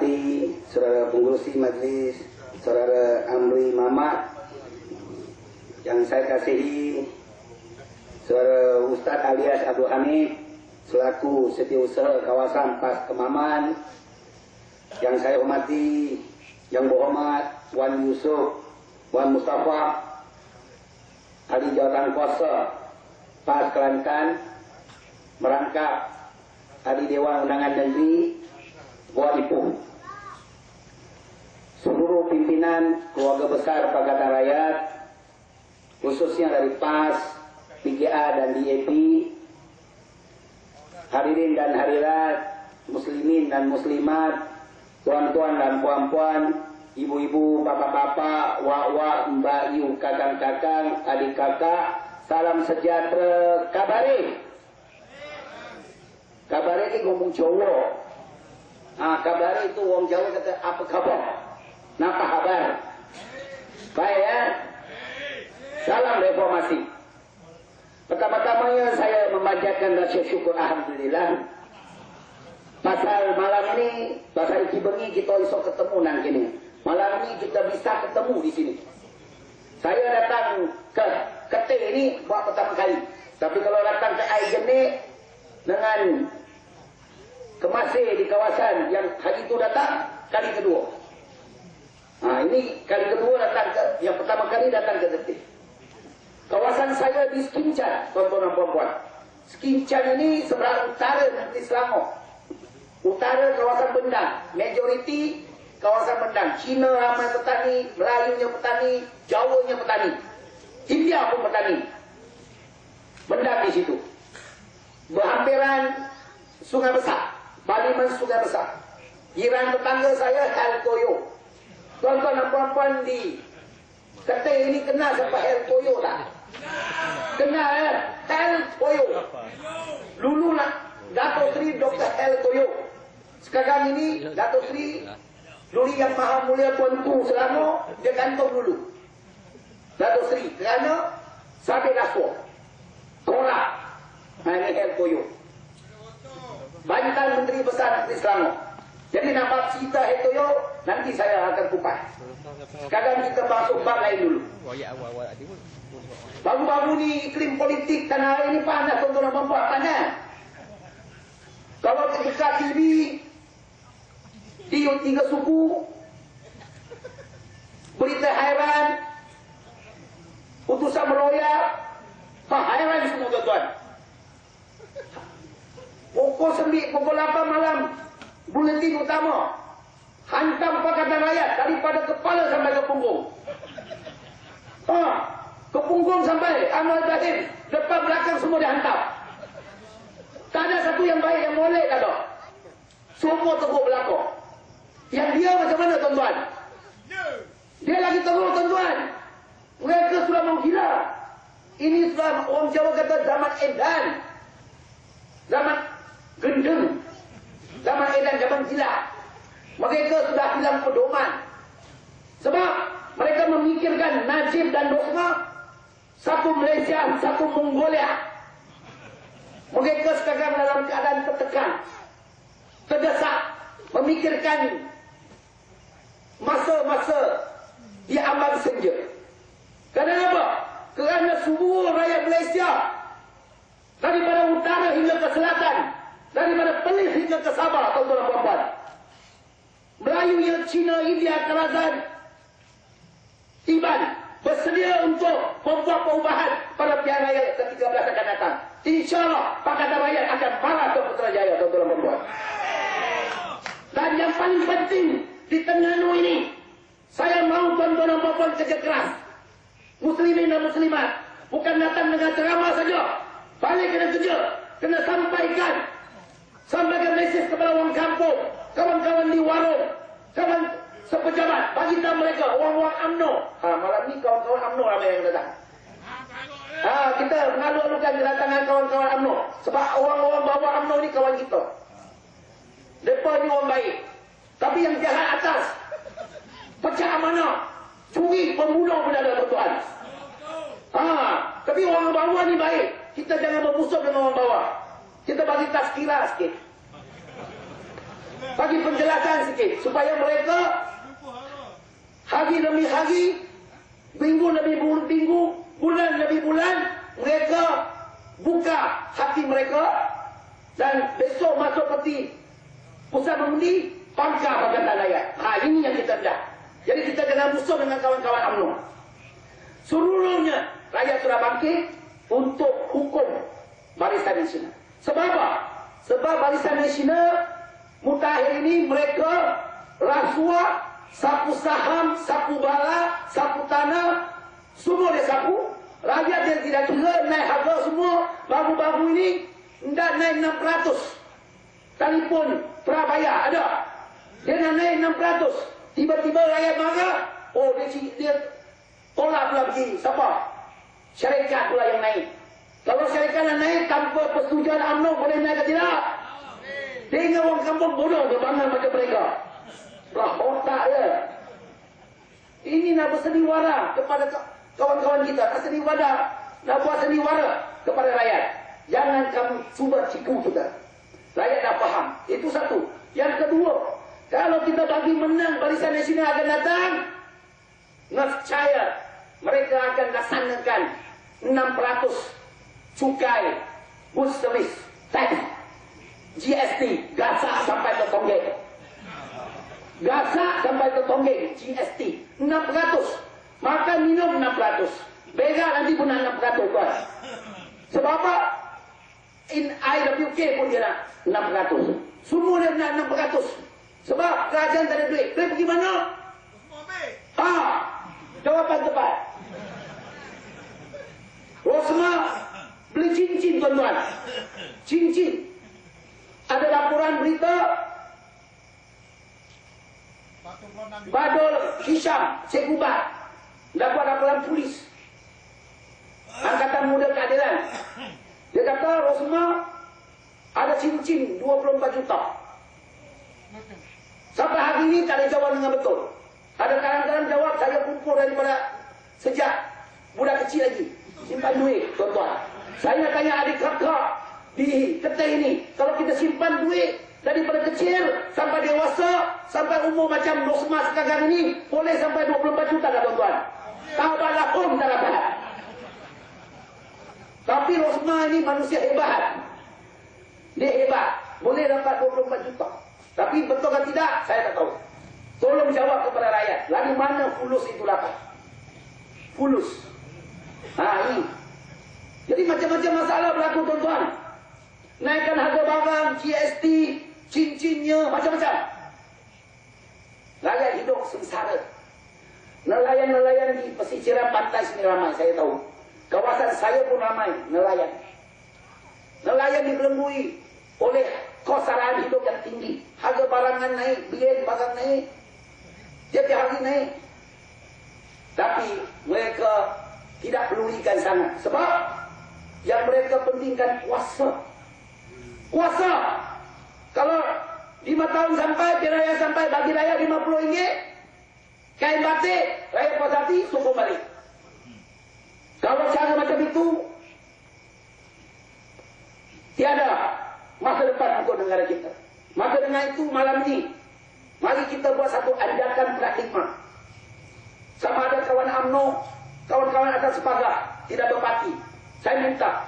hormati Saudara Pengurusi Majelis, Saudara Amri Mamat, yang saya kasihi Saudara Ustadz alias Abdul Hamid selaku Setiausaha Kawasan Pas Kemaman, yang saya hormati Yang Berhormat Wan Yusuf Wan Mustafa Ahli Jawatan Kuasa Pas Kelantan, merangkap Ahli Dewan Undangan Negeri Buat Ipoh, seluruh pimpinan keluarga besar Pakatan Rakyat, khususnya dari PAS, PGA dan DAP, hadirin dan hadirat, muslimin dan muslimat, tuan-tuan dan puan-puan, ibu-ibu, bapak-bapak, wak-wak, mbak yu, kakang-kakang, adik-kakak, salam sejahtera. Kabare. Kabare ini ngomong Jawa. Kabare itu orang Jawa kata apa kabar? Napa kabar? Baik ya. Salam reformasi. Pertama-tamanya saya memanjatkan rasa syukur alhamdulillah. Pasal malam ini, pasal iki bengi kita iso ketemu nang kene. Malam ini kita bisa ketemu di sini. Saya datang ke T ini buat pertama kali. Tapi kalau datang ke Aigene dengan Kemase di kawasan yang hari itu datang kali kedua. Ini kali kedua datang ke, yang pertama kali datang ke T. Kawasan saya di Skincan, tuan-tuan dan puan-puan. Skincan ini sebelah utara Negeri Selangor. Utara kawasan Bendang, majoriti kawasan Bendang. Cina ramai petani, Melayunya petani, Jawanya petani, India pun petani. Bendang di situ. Berhampiran Sungai Besar, Baliman Sungai Besar. Jiran tetangga saya Helkoyo. Tuan-tuan dan puan-puan di Kete ini kenal siapa Helkoyo tak? Kenal ya? Helkoyo. Dulu nak Dato' Sri Dr. Helkoyo. Sekarang ini Dato' Sri Duli Yang Maha Mulia Tuanku Selangor, dia gantung dulu Dato' Sri kerana Sabi Laswa Korak. Ini Helkoyo, Bantan Menteri Besar Negeri Selangor. Jadi nampak cerita Helkoyo nanti saya akan kupas. Sekarang kita masuk bab lain dulu. Baru-baru ni iklim politik tanah air ini panas, tuan-tuan dan puan-puan, panas. Kalau buka TV di tiga suku, berita hairan, putusan meloyak, hairan semua tuan-tuan. Pukul 8 malam, buletin utama, hantam Pakatan Rakyat daripada kepala sampai ke punggung. Ke punggung sampai Anwar Ibrahim, depan belakang semua dihantam. Tak ada satu yang baik, yang molek tak ada. Semua teruk belakang. Yang dia macam mana tuan-tuan? Dia lagi teruk tuan-tuan. Mereka sudah menggila. Ini sudah orang Jawa kata zaman edan, zaman gendeng, zaman edan, zaman gila. Mereka sudah hilang pedoman. Sebab mereka memikirkan nasib dan dosa satu Malaysia, satu Mongolia. Mereka sekarang dalam keadaan tertekan, terdesak, memikirkan masa-masa di ambang senja. Kenapa? Kerana semua rakyat Malaysia, daripada utara hingga ke selatan, daripada Perlis hingga ke Sabah, tuan-tuan dan puan-puan, Melayu yang Cina, India, Kerazan, Iban bersedia untuk membuat perubahan pada pihak rakyat ke-13 akan datang. InsyaAllah Pakatan Rakyat akan marah ke Putrajaya, tuan-tuan dan puan-puan. Dan yang paling penting di Terengganu ini, saya mahu tuan-tuan dan puan-puan kerja keras. Muslimin dan muslimat, bukan datang dengan ceramah saja. Balik kena kerja, kena sampaikan mesej kepada orang kampung, kawan-kawan di warung, kawan sepejabat, bagi tahu mereka, orang-orang UMNO. Malam ni kawan-kawan UMNO ramai yang datang. Kita mengalu-alukan kedatangan kawan-kawan UMNO. Sebab orang-orang bawa UMNO ni kawan kita. Mereka ni orang baik. Tapi yang jahat atas, pecah amanah, curi, pembunuh pun ada tuan. Tapi orang bawah ni baik. Kita jangan bermusuh dengan orang bawah. Kita bagi tazkirah sikit. Bagi penjelasan sikit supaya mereka hari demi hari, minggu demi minggu, bulan demi bulan, mereka buka hati mereka dan besok masuk peti pusat mengundi pangkal Pakatan Rakyat. Ini yang kita dah. Jadi kita jangan musuh dengan kawan-kawan UMNO. Seluruhnya rakyat sudah bangkit untuk hukum Barisan Nasional. Sebab apa? Sebab Barisan Nasional mutakhir ini mereka rasuah, sapu saham, sapu bala, sapu tanah, semua dia sapu. Rakyat yang tidak kira naik harga semua. Baru-baru ini tidak naik 600. Telefon prabayar ada. Dia nak naik 600. Tiba-tiba rakyat marah. Oh dia tolak pula begini. Siapa? Syarikat pula yang naik. Kalau syarikat nak naik tanpa persetujuan UMNO boleh naik ke tidak? Dia ingat orang kampung bodoh ke bangga macam mereka. Lah otak dia. Ini nak bersendiwara kepada kawan-kawan kita. Nak sendiwara. Nak buat sendiwara kepada rakyat. Jangan kamu cuba cipu kita. Rakyat dah faham. Itu satu. Yang kedua, kalau kita bagi menang Barisan Nasional akan datang, nescaya mereka akan laksanakan 600 cukai bus servis tax GST gasak sampai ke tonggeng. Gasak sampai ke tonggeng GST 600. Makan minum 600. Berak nanti pun 600 tuan. Sebab apa? In IWK pun dia nak 600. Semua dia nak 600. Sebab kerajaan tak ada duit. Duit pergi mana? Jawapan tepat. Rosma beli cincin tuan-tuan. Cincin. Ada laporan berita Badul Hisham Segubat dapat laporan polis Angkatan Muda Keadilan. Dia kata Rosma ada cincin 24 juta. Sampai hari ini tak ada jawab dengan betul. Ada kawan-kawan jawab saya kumpul daripada sejak budak kecil lagi. Simpan duit tuan-tuan. Saya nak tanya adik kakak di Kedah ini. Kalau kita simpan duit daripada kecil sampai dewasa, sampai umur macam Rosma sekarang ini, boleh sampai 24 juta tak tuan-tuan? Tahulah pun tak dapat. Tapi Rosma ini manusia hebat. Dia hebat. Boleh dapat 24 juta. Tapi betul atau tidak, saya tak tahu. Tolong jawab kepada rakyat. Lalu mana fulus itu dapat? Fulus. Ini. Jadi macam-macam masalah berlaku tuan-tuan. Naikkan harga barang, GST, cincinnya, macam-macam. Rakyat hidup sengsara. Nelayan-nelayan di pesisiran pantai sini ramai, saya tahu. Kawasan saya pun ramai nelayan. Nelayan dibelengui oleh kos sarahan hidup yang tinggi. Harga barangan naik, biaya barang naik. Tiap hari naik. Tapi mereka tidak pedulikan sangat. Sebab yang mereka pentingkan kuasa. Kuasa. Kalau 5 tahun sampai, raya sampai, bagi raya RM50. Kain batik, raya puas hati, sokong balik. Kalau cara macam itu, tiada masa depan untuk negara kita. Maka dengan itu malam ini, mari kita buat satu ajakan praktikma. Sama ada kawan UMNO, kawan-kawan atas sepakat, tidak berparti. Saya minta,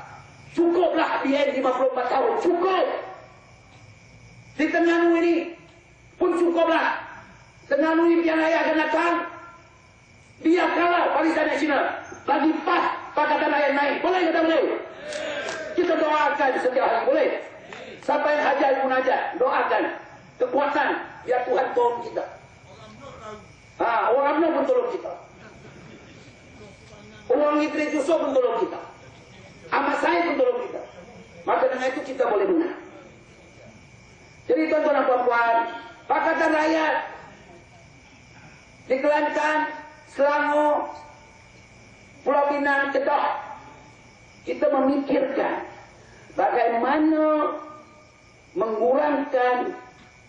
cukuplah BN 54 tahun, cukup. Di Terengganu ini pun cukuplah. Terengganu ini yang raya akan datang, dia kalah Barisan Nasional. Bagi pas Pakatan Rakyat naik. Boleh kita boleh? Kita doakan setiap hari, boleh? Sampai hajat munajat, doakan kekuatan biar Tuhan tolong kita. Orang UMNO pun tolong kita. Orang Idris Yusuf pun tolong kita. Ahmad Said pun tolong kita. Maka dengan itu kita boleh menang. Jadi tuan-tuan dan puan-puan, Pakatan Rakyat di Kelantan, Selangor, Pulau Pinang, Kedah, kita memikirkan bagaimana mengurangkan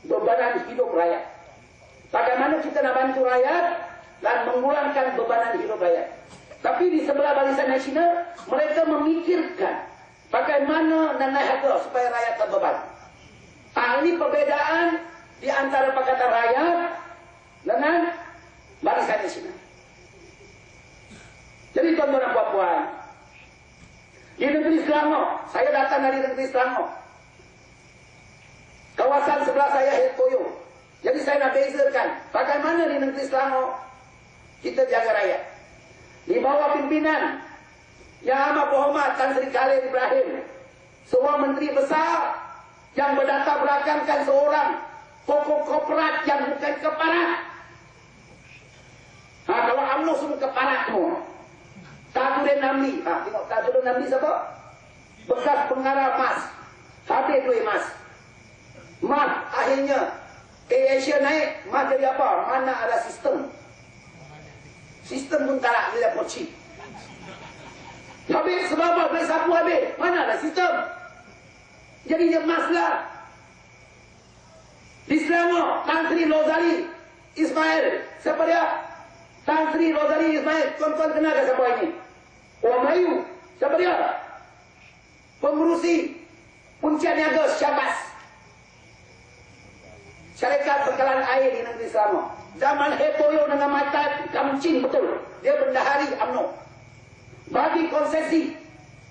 bebanan hidup rakyat. Bagaimana kita nak bantu rakyat dan mengurangkan bebanan hidup rakyat. Tapi di sebelah Barisan Nasional, mereka memikirkan bagaimana nak naik harga supaya rakyat tak beban. Ini perbezaan di antara Pakatan Rakyat dengan Barisan Nasional. Jadi tuan-tuan dan puan-puan, di negeri Selangor, saya datang dari negeri Selangor. Kawasan sebelah saya Hetoyo. Jadi saya nak bezakan bagaimana di negeri Selangor kita jaga rakyat. Di bawah pimpinan Yang Amat Berhormat Tan Sri Khalil Ibrahim, seorang menteri besar yang berdatar-berakamkan seorang tokoh korporat yang bukan keparat. Kalau UMNO semua keparat semua. Tajuddin Namli, tengok Tajuddin Namli siapa? Bekas pengarah MAS, habis duit MAS. MAS akhirnya Asia naik, MAS jadi apa? Mana ada sistem? Sistem pun tak ada, dia pocik. Habis sebab apa? Beli sapu habis, mana ada sistem? Jadi dia MAS lah. Di Selangor, Tan Sri Rosali Ismail, siapa dia? Tan Sri Rosali Ismail, tuan-tuan kenal ke siapa ini? Orang Melayu, siapa dia? Pengurusi Puncak Niaga Syabas, syarikat bekalan air di negeri Selangor. Zaman Hetoyo dengan Maitat Kamcing betul, dia bendahari UMNO. Bagi konsesi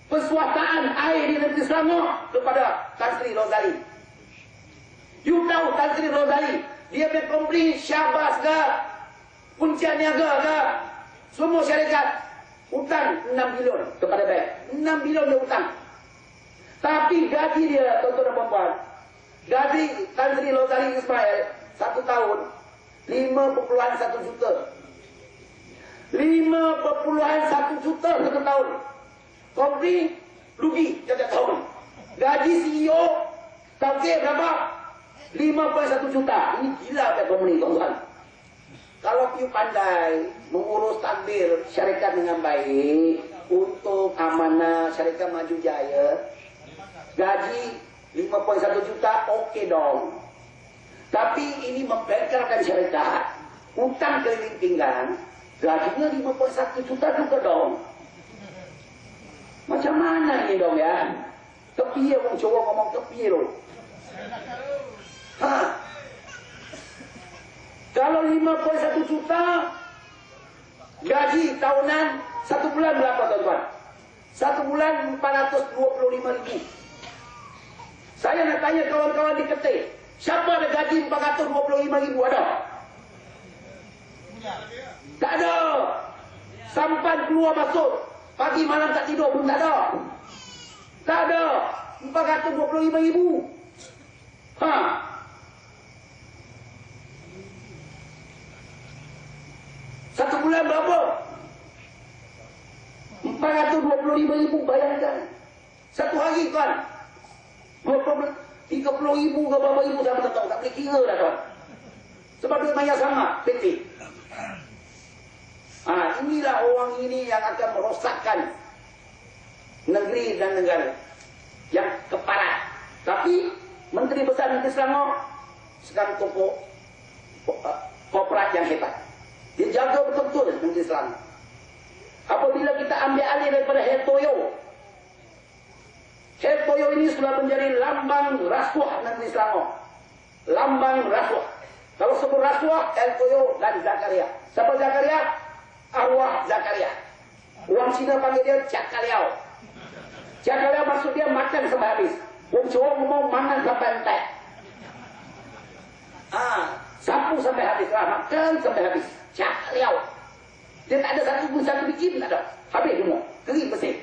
pesuasaan air di negeri Selangor kepada Tan Sri Rosali. You tahu Tan Sri Rosali, dia berkompli Syabas ke, Puncak Niaga ke, semua syarikat hutang 6 bilion kepada bank. 6 bilion dia hutang. Tapi gaji dia, tuan-tuan dan puan-puan, gaji Tan Sri Rosali Ismail 1 tahun 5,1 juta. 5,1 juta 1 tahun. Kompli rugi setiap tahun. Gaji CEO tauke berapa? 5,1 juta. Ini gila kat kompli, tuan-tuan. Kalau you pandai mengurus takbir syarikat dengan baik untuk amanah syarikat maju jaya, gaji 5,1 juta okey dong. Tapi ini membengkelkan syarikat, hutang keliling pinggang, gajinya 5,1 juta juga dong. Macam mana ini dong ya? Kepiye wong Jawa ngomong kepiye loh. Kalau 5,1 juta gaji tahunan, 1 bulan berapa tuan-tuan? 1 bulan 425.000. Saya nak tanya kawan-kawan di Ketir, siapa ada gaji 425.000 ada? Tak ada. Sampan keluar masuk, pagi malam tak tidur pun tak ada. Tak ada. 425.000. Satu bulan berapa? 425.000, bayangkan. Satu hari kan 30.000 ke berapa ribu dah tak tahu, tak boleh kira dah tuan. Sebab duit maya sama PT. Inilah orang ini yang akan merosakkan negeri dan negara yang keparat. Tapi Menteri Besar Negeri Selangor sekarang tokoh korporat yang hebat. Dia jaga betul-betul negeri Selangor. Apabila kita ambil alih daripada Hetoyo, Hetoyo ini sudah menjadi lambang rasuah negeri Selangor. Lambang rasuah. Kalau sebut rasuah, Hetoyo dan Zakaria. Siapa Zakaria? Arwah Zakaria. Orang Cina panggil dia Cakaliao. Cakaliao maksud dia makan sampai habis. Orang Jawa ngomong makan sampai entek. Sapu sampai habis lah, makan sampai habis. Cakaliao. Dia tak ada satu biji pun tak ada. Habis semua. Kering bersih.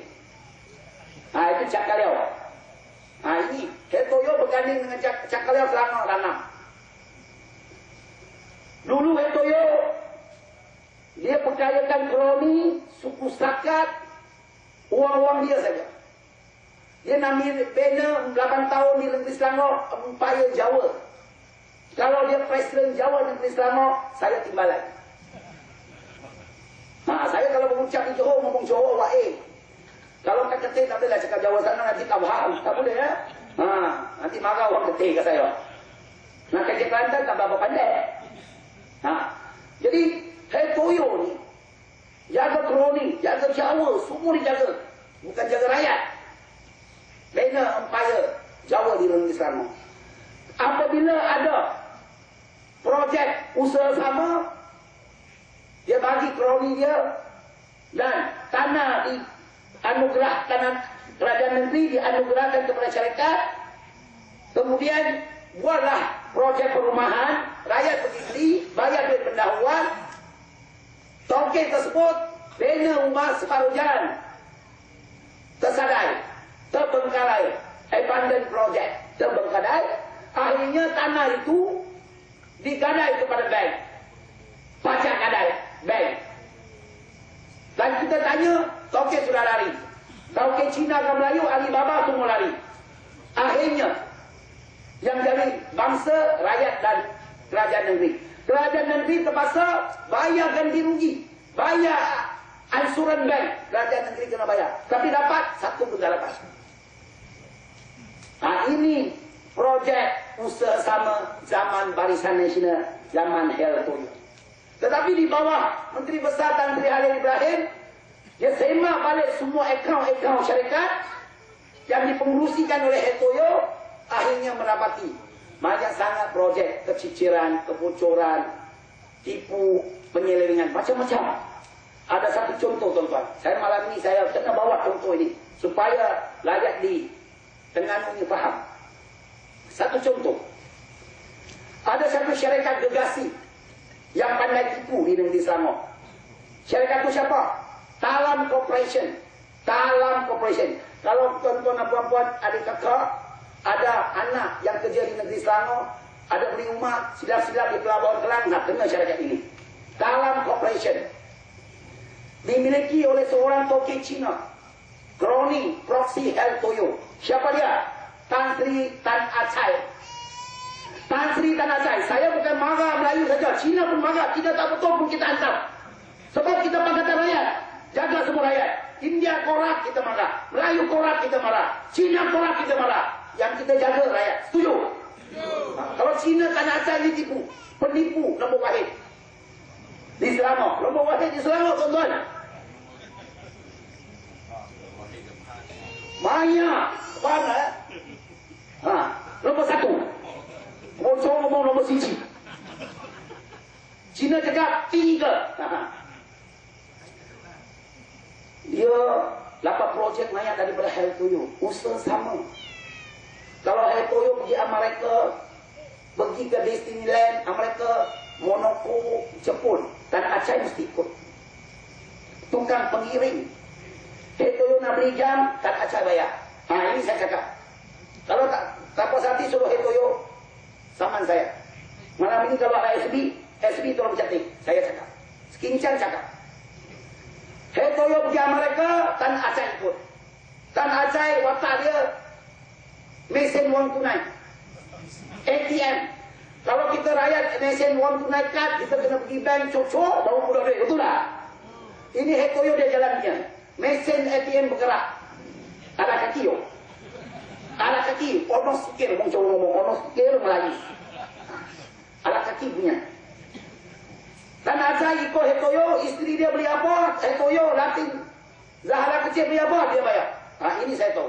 Itu Cakaliao. Ini Hetoyo berganding dengan Cakaliao Selangor tanam. Dulu Hetoyo dia percayakan koloni, suku Sakat, uang-uang dia saja. Dia ambil bina 8 tahun di negeri Selangor, Empire Jawa. Kalau dia Presiden Jawa negeri Selangor, saya timbalan. Saya kalau mengucap di Johor, ngomong Johor wae. Kalau kat Ketir tak boleh lah cakap Jawa sana, nanti tak faham. Tak boleh ya. Nanti marah orang Ketir ke saya. Nak kerja Kelantan tak berapa pandai. Jadi Hetoyo ni jaga koloni, jaga Jawa, semua dijaga. Bukan jaga rakyat. Bina Empire Jawa di negeri Selangor. Apabila ada projek usaha sama, dia bagi kroni dia, dan tanah di anugerah, tanah kerajaan negeri dianugerahkan kepada syarikat. Kemudian buatlah projek perumahan, rakyat berdiri, bayar duit pendahuluan. Tokek tersebut bina rumah separuh jalan, tersadai, terbengkalai, abandon project, terbengkalai. Akhirnya tanah itu digadai kepada bank, pajak gadai bank. Dan kita tanya, Tokek sudah lari, Tokek Cina ke Melayu, Alibaba semua lari. Akhirnya yang jadi bangsa, rakyat dan kerajaan negeri. Kerajaan negeri terpaksa bayar ganti rugi, bayar ansuran bank. Kerajaan negeri kena bayar, tapi dapat satu pun tak dapat. Nah, ini projek usaha sama zaman Barisan Nasional, zaman Heltoyo. Tetapi di bawah Menteri Besar Tan Sri Halil Ibrahim, dia semak balik semua akaun-akaun syarikat yang dipengurusikan oleh Heltoyo. Akhirnya mendapati banyak sangat projek keciciran, kebocoran, tipu, penyelewengan, macam-macam. Ada satu contoh, tuan-tuan. Saya malam ini saya kena bawa contoh ini supaya layak di Terengganu ini faham. Satu contoh. Ada satu syarikat gegasi yang pandai tipu di negeri Selangor. Syarikat itu siapa? Talam Corporation. Talam Corporation. Kalau tuan-tuan dan puan-puan, adik kakak, ada anak yang kerja di negeri Selangor, ada beli rumah, silap-silap di Pelabuhan Kelang, nak kena syarikat ini. Talam Corporation dimiliki oleh seorang Tokek Cina, kroni proksi Heltoyo. Siapa dia? Tan Sri Tan Acai. Tan Sri Tan Acai. Saya bukan marah Melayu saja, Cina pun marah. Kita tak betul pun kita hantar. Sebab kita Pakatan Rakyat, jaga semua rakyat. India korak kita marah, Melayu korak kita marah, Cina korak kita marah. Yang kita jaga rakyat. Setuju? Kalau Cina Tan Acai ini tipu, penipu nombor wahid di Selangor. Nombor wahid di Selangor, tuan-tuan. Banyak. Faham tak? Nombor satu. Bocor ngomong nombor siji. Cina cakap tiga. Dia dapat projek banyak daripada Heltoyo. Usaha sama. Kalau Heltoyo pergi Amerika, pergi ke Disneyland Amerika, Monaco, Jepun, Tan Acai mesti ikut. Tukang pengiring. Heltoyo nak beli jam, Tan Acai bayar. Ini saya cakap. Kalau tak puas hati suruh Heltoyo, saman saya. Malam ini kalau ada SB tolong cantik. Saya cakap. Skincan cakap. Heltoyo pergi Amerika, Tan Acai ikut. Tan Acai watak dia mesin wang tunai, ATM. Kalau kita rakyat mesin wang tunai kad, kita kena pergi bank cocok, baru pulang duit, betul tak? Ini Heltoyo dia jalannya. Mesin ATM bergerak. Ada kaki yo. Ada kaki, onos sikir, ngomong onos sikir Melayu. Ada kaki punya. Tan Acai ikut Heltoyo, isteri dia beli apa, Heltoyo latih. Zahra kecil beli apa, dia bayar. Ini saya tahu.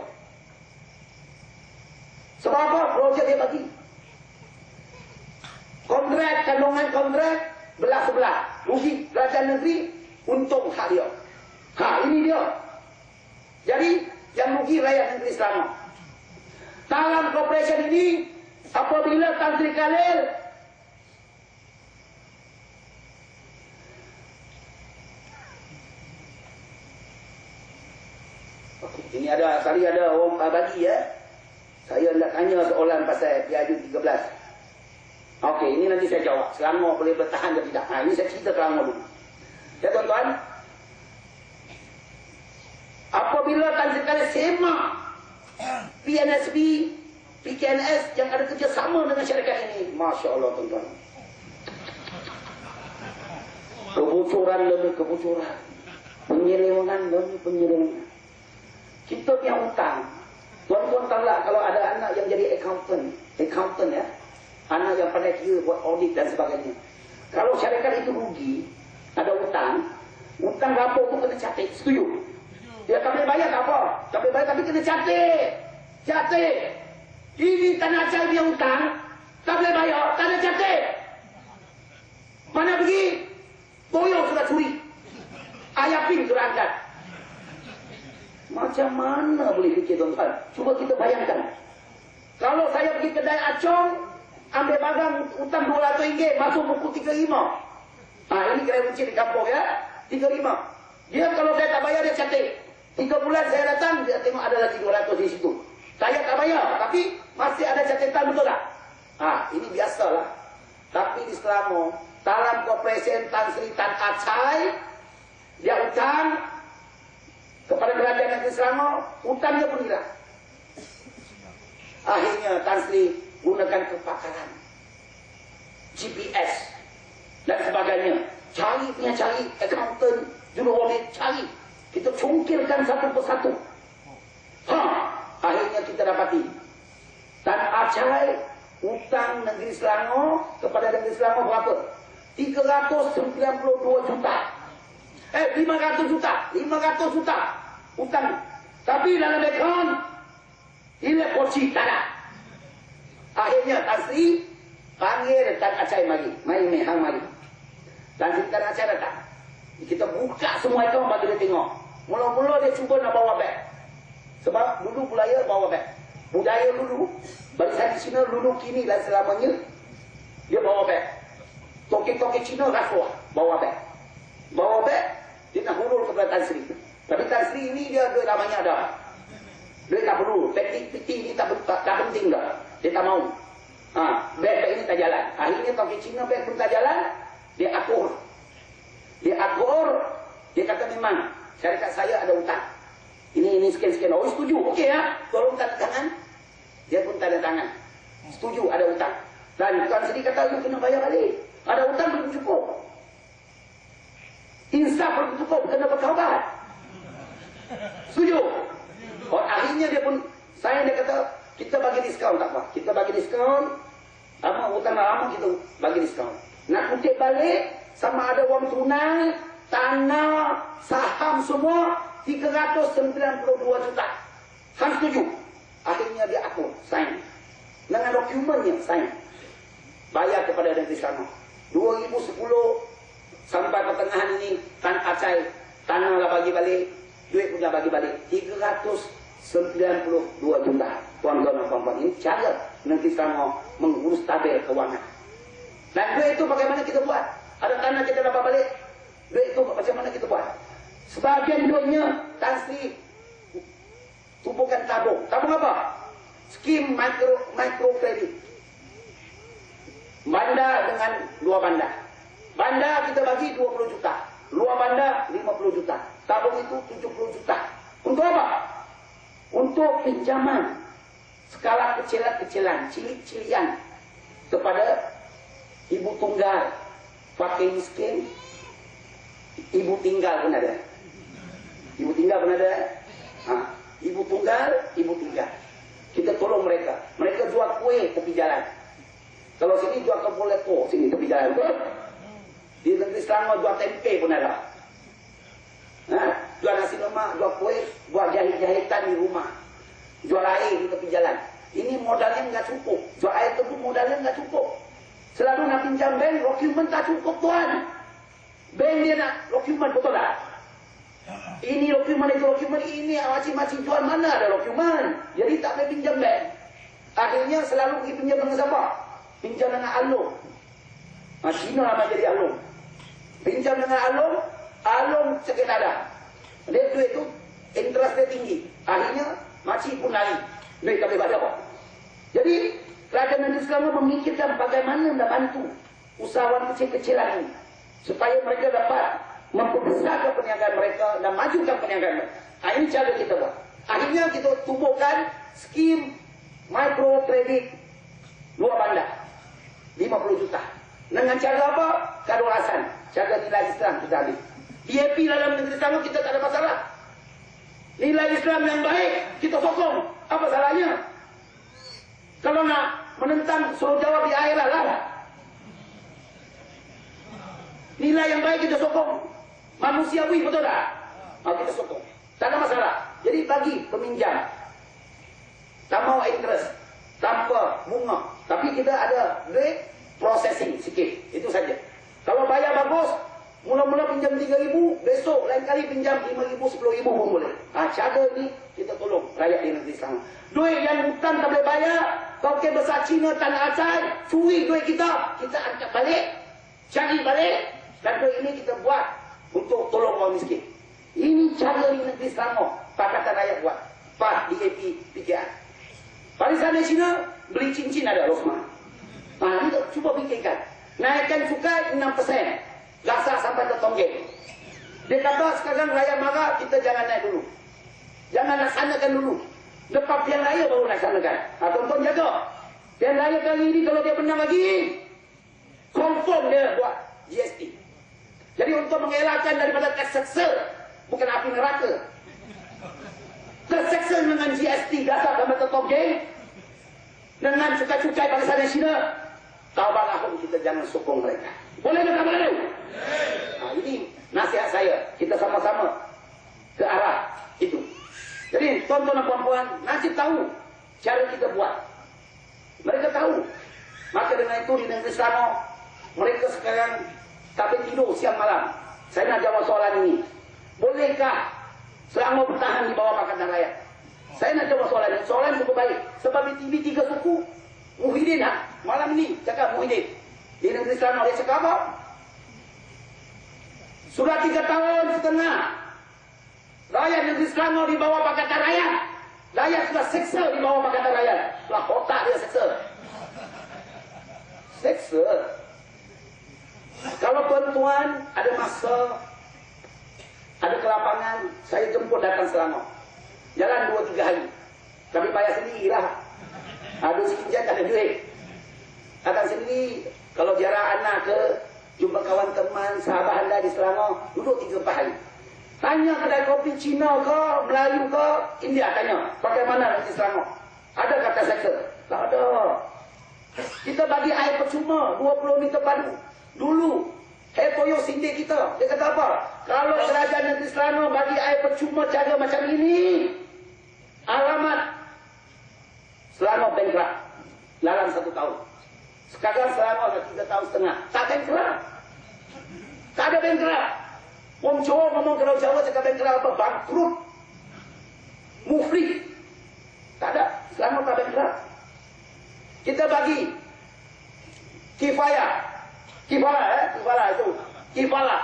Sebab apa? Projek dia bagi. Kontrak, kandungan kontrak, belah-sebelah. Rugi kerajaan negeri, untung hak dia. Ini dia. Jadi, yang rugi rakyat negeri Selangor. Talam Corporation ini, apabila Tan Sri Khalil ini ada, tadi ada orang bagi ya. Saya nak tanya soalan pasal Piaju 13. Okey, ini nanti saya jawab. Selangor boleh bertahan atau tidak. Ini saya cerita Selangor dulu. Ya tuan-tuan. Apabila Tan Sri Khalil semak PNSB, PKNS yang ada kerjasama dengan syarikat ini. Masya Allah tuan-tuan. Kebocoran demi kebocoran. Penyelewengan demi penyelewengan. Kita punya hutang. Tuan-tuan tahu tak kalau ada anak yang jadi accountant ya, anak yang pandai kira buat audit dan sebagainya. Kalau syarikat itu rugi, ada hutang berapa tu kena catat. Setuju? Dia tak boleh bayar tak apa, tak boleh bayar tapi kena catat. Catat. Ini Tan Acai punya hutang, tak boleh bayar, tak ada catat. Mana pergi? Toyo sudah curi. Ayapin sudah angkat. Macam mana boleh fikir tuan-tuan? Cuba kita bayangkan. Kalau saya pergi kedai acong, ambil barang utang RM200, masuk buku 35. Ini kedai kunci di kampung ya. 35. Dia kalau saya tak bayar, dia catat. 3 bulan saya datang, dia tengok ada lagi 200 di situ. Saya tak bayar, tapi masih ada catatan, betul tak? Ini biasalah. Tapi di Selangor, dalam Korporasi Tan Sri Tan Acai, dia utang kepada kerajaan negeri Selangor, utangnya pun hilang. Akhirnya Tan Sri gunakan kepakaran, GPS dan sebagainya. Cari accountant, juru audit, cari. Kita cungkilkan satu persatu. Akhirnya kita dapati Tan Acai utang negeri Selangor kepada negeri Selangor berapa? 392 juta. 500 juta. 500 juta utang. Tapi dalam akaun ini porsi tak ada. Akhirnya Tan Sri panggil Tan Acai mari. Mari hang mari. Tan Sri Tan Acai datang. Kita buka semua akaun bagi dia tengok. Mula-mula dia cuba nak bawa beg. Sebab dulu budaya bawa beg. Budaya dulu, barisan di Cina dulu kini dan selamanya, dia bawa beg. Toke-toke Cina rasuah, bawa beg. Bawa beg, dia nak hurul kepada Tan Sri. Tapi Tan Sri ini dia namanya ada. Dia tak perlu, peti ini tak penting dah. Dia tak mau. Beg ini tak jalan. Akhirnya toke Cina beg pun tak jalan, dia akur. Dia kata memang, syarikat saya ada utang. Ini sekian-sekian. Oh, setuju. Okey ya. Tolong tanda tangan. Dia pun tanda tangan. Setuju ada utang. Dan Tuan Sri kata, you kena bayar balik. Ada utang belum cukup. Insaf belum cukup. Kena bertaubat. Setuju. Akhirnya dia pun, dia kata, kita bagi diskaun tak apa. Kita bagi diskaun. Utang lama kita bagi diskaun. Nak kutip balik, sama ada wang tunai, tanah, saham semua, 392 juta. Hang setuju. Akhirnya dia akur, sign. Dengan dokumennya, sign. Bayar kepada negeri Selangor. 2010 sampai pertengahan ini, Tan Acai, tanah lah bagi balik, duit pun dah bagi balik. 392 juta. Tuan-tuan dan puan-puan, ini cara negeri Selangor mengurus tabel kewangan. Dan duit itu bagaimana kita buat? Ada tanah kita dapat balik. Duit itu macam mana kita buat? Sebahagian duitnya Tan Sri tubuhkan tabung. Tabung apa? Skim micro kredit. Banda dengan luar banda. Banda kita bagi 20 juta. Luar banda 50 juta. Tabung itu 70 juta. Untuk apa? Untuk pinjaman skala kecilan-kecilan, cilik-cilian kepada ibu tunggal, fakir miskin, ibu tinggal pun ada. Ibu tinggal pun ada. Ibu tunggal. Kita tolong mereka. Mereka jual kue tepi jalan. Kalau sini jual kepoleko, sini tepi jalan. Di negeri Selangor jual tempe pun ada. Jual nasi lemak, jual kue, buat jahit-jahitan di rumah. Jual air di tepi jalan. Ini modalnya enggak cukup. Jual air tebu modalnya enggak cukup. Selalu nak pinjam bank, dokumen tak cukup tuan. Bank dia nak dokumen, betul tak? Ini dokumen, itu dokumen, ini macam-macam jual, mana ada dokumen. Jadi tak boleh pinjam bank. Akhirnya selalu pergi pinjam dengan siapa? Pinjam dengan Alung. Cina lama jadi Alung. Pinjam dengan Alung sakit ada. Dia duit itu interest dia tinggi. Akhirnya makcik pun lari. Duit tak boleh bayar. Jadi kerajaan negeri Selangor memikirkan bagaimana nak bantu usahawan kecil-kecilan ini supaya mereka dapat memperbesarkan perniagaan mereka dan majukan perniagaan mereka. Ini cara kita buat. Akhirnya kita tubuhkan skim micro kredit luar bandar 50 juta. Dengan cara apa? Keadolasan. Cara nilai Islam kita ambil. DAP dalam negeri Selangor kita tak ada masalah. Nilai Islam yang baik kita sokong. Apa salahnya? Kalau nak menentang, suruh jawab di akhirat lah. Nilai yang baik kita sokong. Manusiawi, betul tak? Kita sokong. Tak ada masalah. Jadi bagi peminjam. Tak mau interest. Tanpa bunga. Tapi kita ada duit processing sikit. Itu saja. Kalau bayar bagus, mula-mula pinjam 3.000, besok lain kali pinjam 5.000, 10.000 pun boleh. Cara ni kita tolong rakyat di negeri sana. Duit yang hutang tak boleh bayar, kau ke besar Cina tanah asal, curi duit kita angkat balik, cari balik, dan duit ini kita buat untuk tolong orang miskin. Ini cara di negeri Selangor, Pakatan Rakyat buat. PAH, DAP, PKR. Barisan Nasional, beli cincin ada Rosmah. Ini cuba fikirkan. Naikkan cukai 6%. Gasah sampai ke tonggeng. Dia kata sekarang raya marah, kita jangan naik dulu. Jangan laksanakan dulu. Lepas pilihan raya baru laksanakan. Tuan-tuan jaga. Pilihan raya kali ini kalau dia menang lagi, confirm dia buat GST. Jadi untuk mengelakkan daripada terseksa, bukan api neraka. Terseksa dengan GST, gasah sampai ke tonggeng, dengan cukai-cukai Barisan Nasional, Taubat Ahok kita jangan sokong mereka. Boleh ke tak boleh? Ini nasihat saya. Kita sama-sama ke arah itu. Jadi tuan-tuan dan puan-puan, Najib tahu cara kita buat. Mereka tahu. Maka dengan itu di negeri Selangor, mereka sekarang tak boleh tidur siang malam. Saya nak jawab soalan ini. Bolehkah Selangor bertahan di bawah Pakatan Rakyat? Saya nak jawab soalan ini. Soalan cukup baik. Sebab di TV 3 suku, Muhyiddin malam ini cakap Muhyiddin. Di negeri Selangor dia cakap apa? Sudah 3 tahun setengah rakyat negeri Selangor di bawah Pakatan Rakyat. Rakyat sudah seksa di bawah Pakatan Rakyat. Lah otak dia seksa. Seksa. Kalau tuan-tuan ada masa, ada kelapangan, saya jemput datang Selangor. Jalan 2-3 hari. Tapi bayar sendirilah. Ada sekejap ada duit. Datang sendiri. Kalau ziarah anak ke, jumpa kawan teman, sahabat anda di Selangor, duduk 3-4 hari. Tanya kedai kopi Cina ke, Melayu ke, India tanya. Bagaimana di Selangor? Ada kata seksa? Tak ada. Kita bagi air percuma, 20 meter padu. Dulu, Toyo sindir kita. Dia kata apa? Kalau kerajaan negeri Selangor bagi air percuma cara macam ini, alamat Selangor bankrupt. Dalam 1 tahun. Sekarang Selangor dah 3 tahun setengah. Tak bankrupt. Tak ada bankrupt. Orang Jawa ngomong kalau Jawa cakap bankrupt apa? Bangkrut. Muflis. Tak ada. Selangor tak bankrupt. Kita bagi kifayah. Kifayah itu. Kifayah.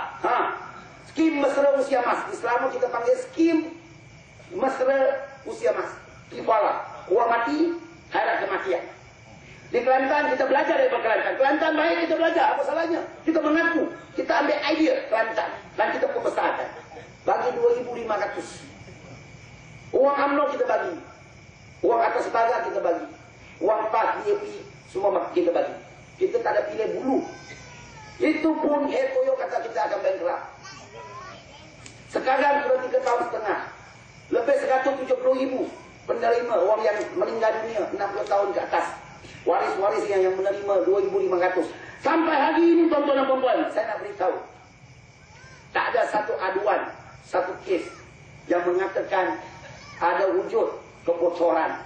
Skim mesra usia mas. Di Selangor kita panggil skim mesra usia mas. Kifayah. Orang mati, harap kematian. Di Kelantan kita belajar dari Kelantan. Kelantan baik kita belajar. Apa salahnya? Kita mengaku. Kita ambil idea Kelantan. Dan kita pembesarkan. Bagi 2.500. Uang UMNO kita bagi. Uang atas pagar kita bagi. Uang PAH, DAP, semua kita bagi. Kita tak ada pilih bulu. Itu pun Toyo kata kita akan bankrupt. Sekarang sudah 3 tahun setengah. Lebih 170.000 penerima orang yang meninggal dunia 60 tahun ke atas. Waris-waris yang menerima 2.500. Sampai hari ini tuan-tuan dan puan-puan, saya nak beritahu. Tak ada satu aduan, satu kes yang mengatakan ada wujud kebocoran,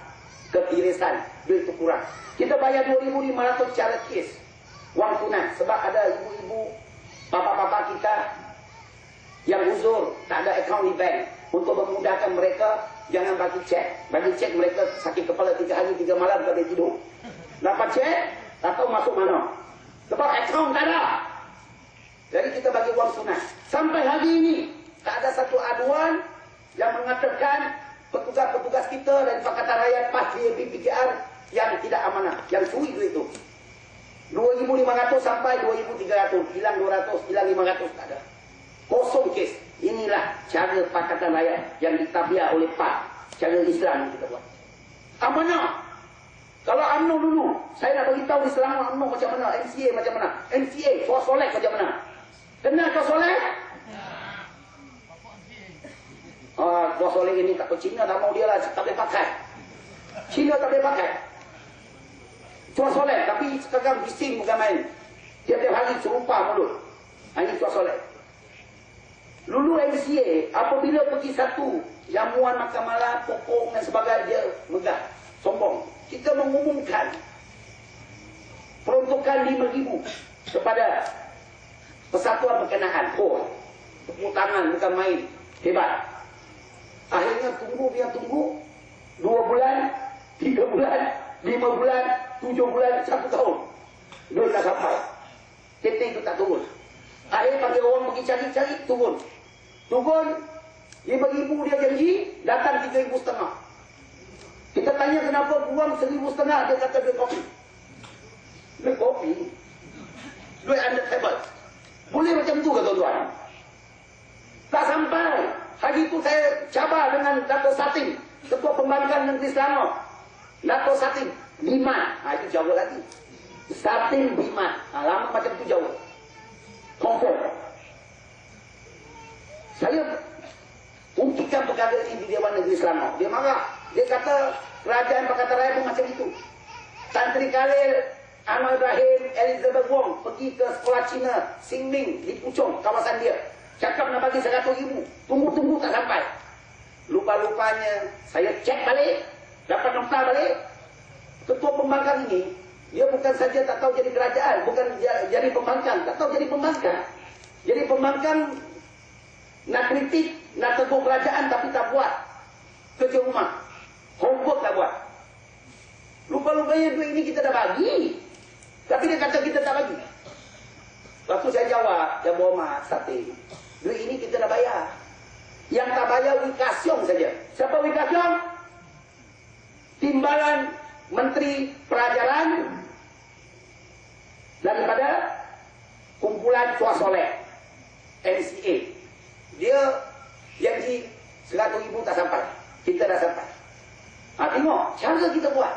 ketirisan, duit itu kurang. Kita bayar 2.500 cara kes. Wang tunai. Sebab ada ibu-ibu, bapa-bapa kita yang uzur, tak ada akaun di bank. Untuk memudahkan mereka, jangan bagi cek. Bagi cek mereka sakit kepala 3 hari 3 malam tak boleh tidur. Dapat cek, tak tahu masuk mana. Sebab akaun tak ada. Jadi kita bagi wang tunai. Sampai hari ini, tak ada satu aduan yang mengatakan petugas-petugas kita dari Pakatan Rakyat, PAH, DAP, PKR yang tidak amanah, yang curi duit itu. 2.500 sampai 2.300, hilang 200, hilang 500, tak ada. Kosong kes. Inilah cara Pakatan Rakyat yang ditabiah oleh PAH. Cara Islam yang kita buat. Amanah. Kalau UMNO dulu, saya nak beritahu di Selangor UMNO macam mana, MCA macam mana. MCA, Tuan Soleh macam mana. Kenal Tuan Soleh? Tuan Soleh ini tak tahu Cina, nama dia lah, tak boleh pakai. Cina tak boleh pakai. Tuan Soleh, tapi sekarang bising bukan main. Tiap-tiap hari serupa mulut. Ini Tuan Soleh. Dulu MCA, apabila pergi satu jamuan makan malam, pokong dan sebagainya, dia megah, sombong. Kita mengumumkan peruntukan 5.000 kepada Persatuan Berkenaan. Oh, tepuk tangan bukan main. Hebat. Akhirnya tunggu, 2 bulan, 3 bulan, 5 bulan, 7 bulan, 1 tahun. Duit tak sampai. PT itu tak turun. Akhirnya panggil orang pergi cari-cari, turun. 5.000 dia janji, datang 3.500. Kita tanya kenapa buang 1.500, dia kata duit kopi. Duit kopi? Duit under table. Boleh macam tu ke tuan-tuan? Tak sampai. Hari itu saya cabar dengan Dato' Satim, Ketua Pembangkang Negeri Selangor. Dato' Satim, Biman. Itu jauh lagi. Satim Biman. Lama macam tu jauh. Kompor. Saya ungkitkan perkara ini di Dewan Negeri Selangor. Dia marah. Dia kata kerajaan Pakatan Raya pun macam itu. Tantri Khalil, Anwar Ibrahim, Elizabeth Wong pergi ke sekolah Cina, Xingming di Puchong, kawasan dia. Cakap nak bagi 100.000. Tunggu-tunggu tak sampai. Lupa-lupanya saya cek balik, dapat nota balik. Ketua Pembangkang ini, dia bukan saja tak tahu jadi kerajaan, bukan jadi pembangkang, tak tahu jadi pembangkang. Jadi pembangkang nak kritik, nak tegur kerajaan tapi tak buat kerja rumah. Homework tak buat. Lupa-lupanya duit ini kita dah bagi, tapi dia kata kita tak bagi. Waktu saya jawab, Yang Berhormat Satim, duit ini kita dah bayar. Yang tak bayar Wikasyong saja. Siapa Wikasyong? Timbalan Menteri Pelajaran daripada kumpulan Suasoleh NCA. Dia janji 100.000 tak sampai. Kita dah sampai. Tengok cara kita buat.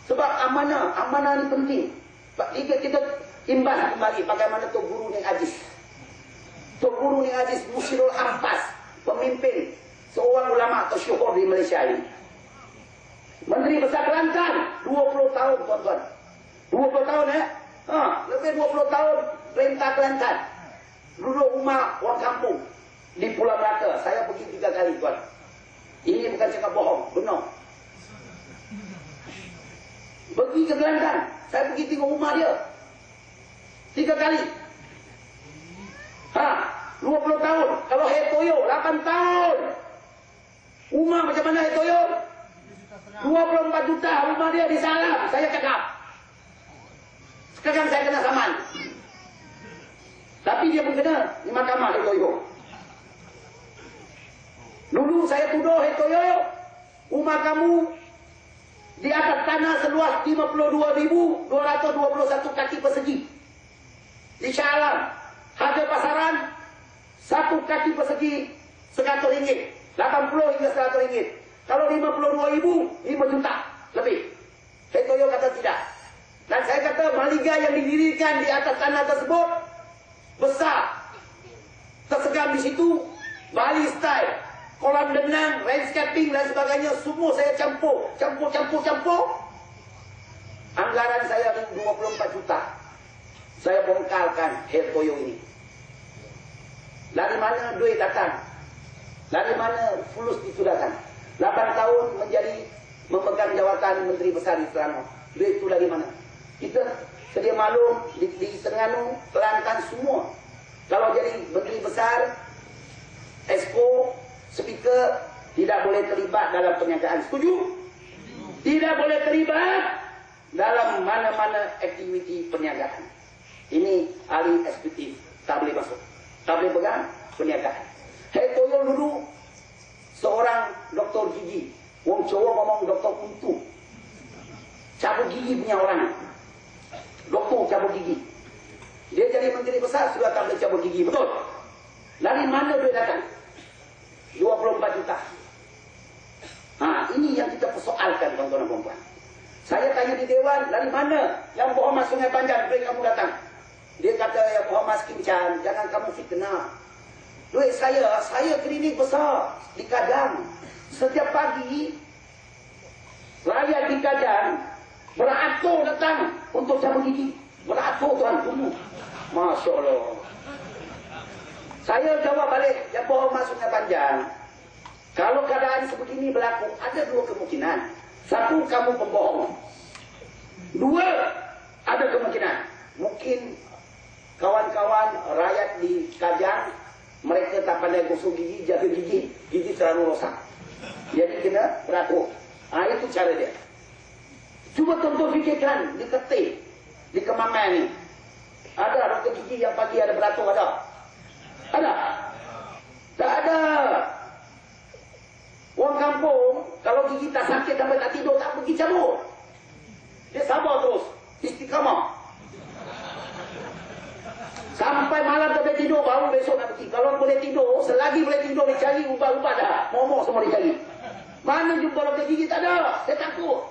Sebab amanah ni penting. Kita imbas kembali bagaimana Tok Guru Ning Aziz. Tok Guru Ning Aziz Musirul Ampas, pemimpin seorang ulama tersyukur di Malaysia ini. Menteri Besar Kelantan 20 tahun tuan-tuan. 20 tahun lebih 20 tahun perintah Kelantan. Duduk rumah orang kampung di Pulau Melaka. Saya pergi 3 kali tuan. Ini bukan cakap bohong, benar. Pergi ke Kelantan, saya pergi tengok rumah dia 3 kali. 20 tahun. Kalau Hetoyo 8 tahun. Rumah macam mana Hetoyo? 24 juta rumah dia disalam. Saya cakap. Sekarang saya kena saman. Tapi dia pun kena di mahkamah Hetoyo. Dulu saya tuduh Hetoyo, rumah kamu di atas tanah seluas 52.221 kaki persegi. Di Shah Alam, harga pasaran 1 kaki persegi RM100, 80 hingga RM100. Kalau 52.000, 5 juta lebih. Hetoyo kata tidak. Dan saya kata maliga yang didirikan di atas tanah tersebut besar. Tersegang di situ Bali style, kolam renang, landscaping dan sebagainya, semua saya campur. Anggaran saya 24 juta. Saya bongkarkan Hetoyo ini. Dari mana duit datang? Dari mana fulus itu datang? 8 tahun menjadi memegang jawatan Menteri Besar di Selangor. Duit itu dari mana? Kita sedia maklum di Terengganu, Kelantan semua. Kalau jadi Menteri Besar, Exco, Speaker, tidak boleh terlibat dalam perniagaan. Setuju? Tidak boleh terlibat dalam mana-mana aktiviti perniagaan. Ini ahli eksekutif, tak boleh masuk. Tak boleh pegang perniagaan. Hetoyo dulu seorang doktor gigi. Wong Jawa ngomong doktor untu. Cabut gigi punya orang. Doktor cabut gigi. Dia jadi menteri besar sudah tak boleh cabut gigi. Betul? Dari mana dia datang? 24 juta. Ini yang kita persoalkan tuan-tuan dan puan-puan. Saya tanya di Dewan, dari mana Yang Berhormat Sungai Panjang beri kamu datang? Dia kata, Yang Berhormat Kimchan, jangan kamu fitnah. Duit saya klinik besar di Kadang. Setiap pagi, rakyat di Kadang beratur datang untuk cabut gigi. Beratur tuan, tunggu. Masya Allah. Saya jawab balik, Yang Berhormat Sungai Panjang. Kalau keadaan sebegini berlaku, ada 2 kemungkinan. 1, kamu pembohong. 2, ada kemungkinan. Mungkin kawan-kawan rakyat di Kajang, mereka tak pandai gosok gigi, jaga gigi, gigi terlalu rosak. Jadi kena beratur. Itu cara dia. Cuba tonton fikirkan di Ketih, di Kemangai ni. Ada doktor gigi yang pagi ada beratur, ada? Ada? Tak ada. Orang kampung, kalau gigi tak sakit sampai tak tidur, tak pergi cabut. Dia sabar terus, istiqamah. Sampai malam tak boleh tidur, baru besok nak pergi. Kalau boleh tidur, selagi boleh tidur, dia cari ubah-ubah dah. Momok semua dia cari. Mana jumpa doktor gigi? Tak ada. Dia takut.